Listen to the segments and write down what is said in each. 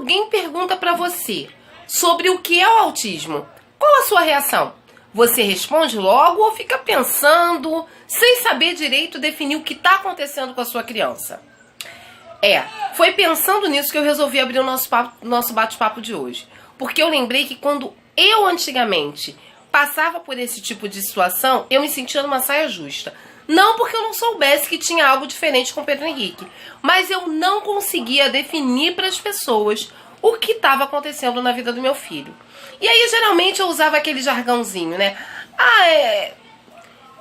alguém pergunta para você sobre o que é o autismo, qual a sua reação? Você responde logo ou fica pensando, sem saber direito definir o que está acontecendo com a sua criança? Foi pensando nisso que eu resolvi abrir o nosso bate-papo de hoje. Porque eu lembrei que quando eu antigamente passava por esse tipo de situação, eu me sentia numa saia justa. Não porque eu não soubesse que tinha algo diferente com o Pedro Henrique, mas eu não conseguia definir para as pessoas o que estava acontecendo na vida do meu filho. E aí, geralmente, eu usava aquele jargãozinho, né?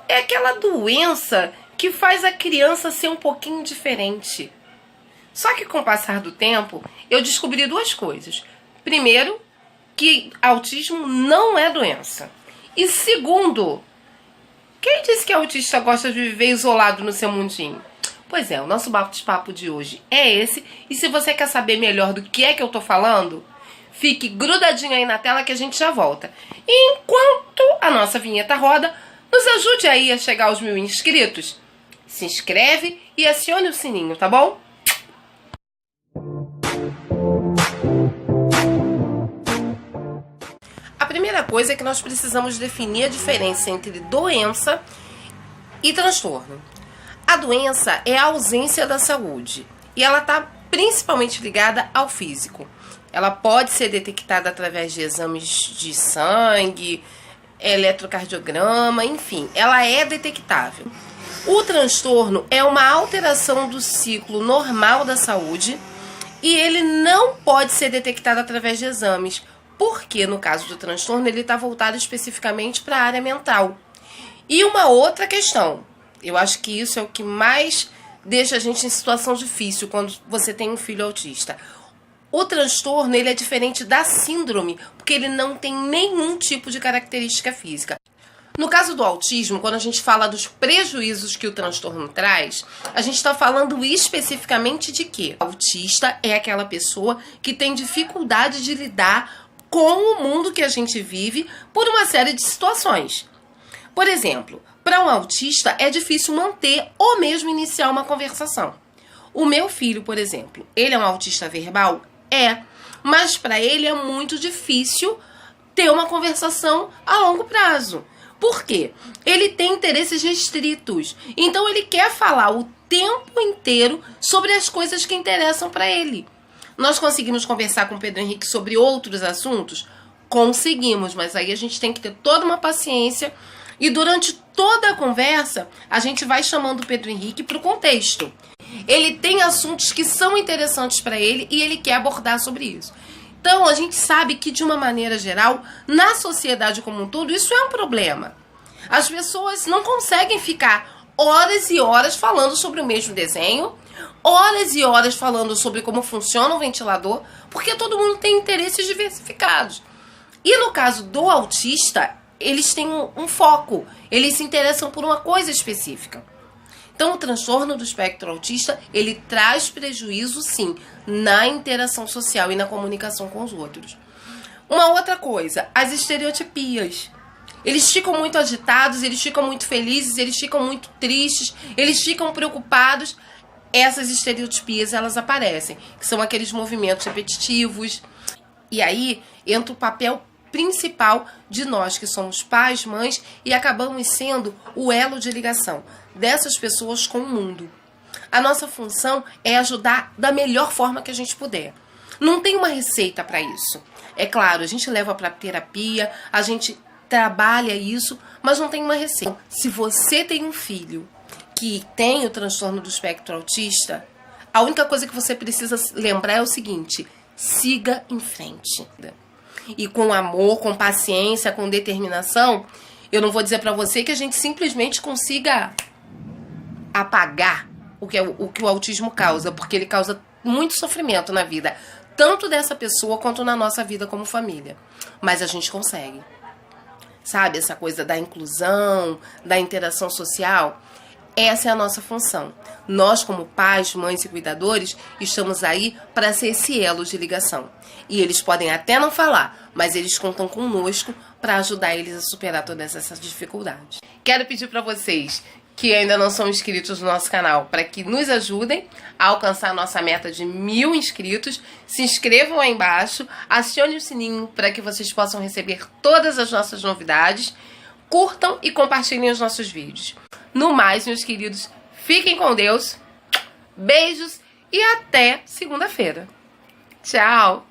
É aquela doença que faz a criança ser um pouquinho diferente. Só que com o passar do tempo, eu descobri duas coisas. Primeiro, que autismo não é doença. E segundo, quem disse que autista gosta de viver isolado no seu mundinho? Pois é, o nosso bate-papo de hoje é esse. E se você quer saber melhor do que é que eu tô falando, fique grudadinho aí na tela que a gente já volta. E enquanto a nossa vinheta roda, nos ajude aí a chegar aos 1000 inscritos. Se inscreve e acione o sininho, tá bom? A primeira coisa é que nós precisamos definir a diferença entre doença e transtorno. A doença é a ausência da saúde e ela está principalmente ligada ao físico. Ela pode ser detectada através de exames de sangue, eletrocardiograma, enfim, ela é detectável. O transtorno é uma alteração do ciclo normal da saúde e ele não pode ser detectado através de exames, porque no caso do transtorno ele está voltado especificamente para a área mental. E uma outra questão, eu acho que isso é o que mais deixa a gente em situação difícil quando você tem um filho autista. O transtorno ele é diferente da síndrome, porque ele não tem nenhum tipo de característica física. No caso do autismo, quando a gente fala dos prejuízos que o transtorno traz, a gente está falando especificamente de quê? O autista é aquela pessoa que tem dificuldade de lidar com o mundo que a gente vive por uma série de situações. Por exemplo, para um autista é difícil manter ou mesmo iniciar uma conversação. O meu filho, por exemplo, ele é um autista verbal? Mas para ele é muito difícil ter uma conversação a longo prazo. Por quê? Ele tem interesses restritos. Então ele quer falar o tempo inteiro sobre as coisas que interessam para ele. Nós conseguimos conversar com o Pedro Henrique sobre outros assuntos? Conseguimos, mas aí a gente tem que ter toda uma paciência e durante toda a conversa a gente vai chamando o Pedro Henrique para o contexto. Ele tem assuntos que são interessantes para ele e ele quer abordar sobre isso. Então, a gente sabe que, de uma maneira geral, na sociedade como um todo, isso é um problema. As pessoas não conseguem ficar horas e horas falando sobre o mesmo desenho, horas e horas falando sobre como funciona o ventilador, porque todo mundo tem interesses diversificados. E no caso do autista, eles têm um foco, eles se interessam por uma coisa específica. Então, o transtorno do espectro autista, ele traz prejuízo, sim, na interação social e na comunicação com os outros. Uma outra coisa, as estereotipias. Eles ficam muito agitados, eles ficam muito felizes, eles ficam muito tristes, eles ficam preocupados. Essas estereotipias, elas aparecem, que são aqueles movimentos repetitivos. E aí, entra o papel principal de nós, que somos pais, mães, e acabamos sendo o elo de ligação dessas pessoas com o mundo. A nossa função é ajudar da melhor forma que a gente puder. Não tem uma receita para isso. É claro, a gente leva para terapia, a gente trabalha isso, mas não tem uma receita. Se você tem um filho que tem o transtorno do espectro autista, a única coisa que você precisa lembrar é o seguinte: siga em frente. E com amor, com paciência, com determinação, eu não vou dizer para você que a gente simplesmente consiga apagar o que o autismo causa, porque ele causa muito sofrimento na vida, tanto dessa pessoa quanto na nossa vida como família. Mas a gente consegue. Sabe, essa coisa da inclusão, da interação social, essa é a nossa função. Nós, como pais, mães e cuidadores, estamos aí para ser esse elo de ligação. E eles podem até não falar, mas eles contam conosco para ajudar eles a superar todas essas dificuldades. Quero pedir para vocês que ainda não são inscritos no nosso canal, para que nos ajudem a alcançar a nossa meta de 1000 inscritos. Se inscrevam aí embaixo, acionem o sininho para que vocês possam receber todas as nossas novidades. Curtam e compartilhem os nossos vídeos. No mais, meus queridos, fiquem com Deus. Beijos e até segunda-feira. Tchau!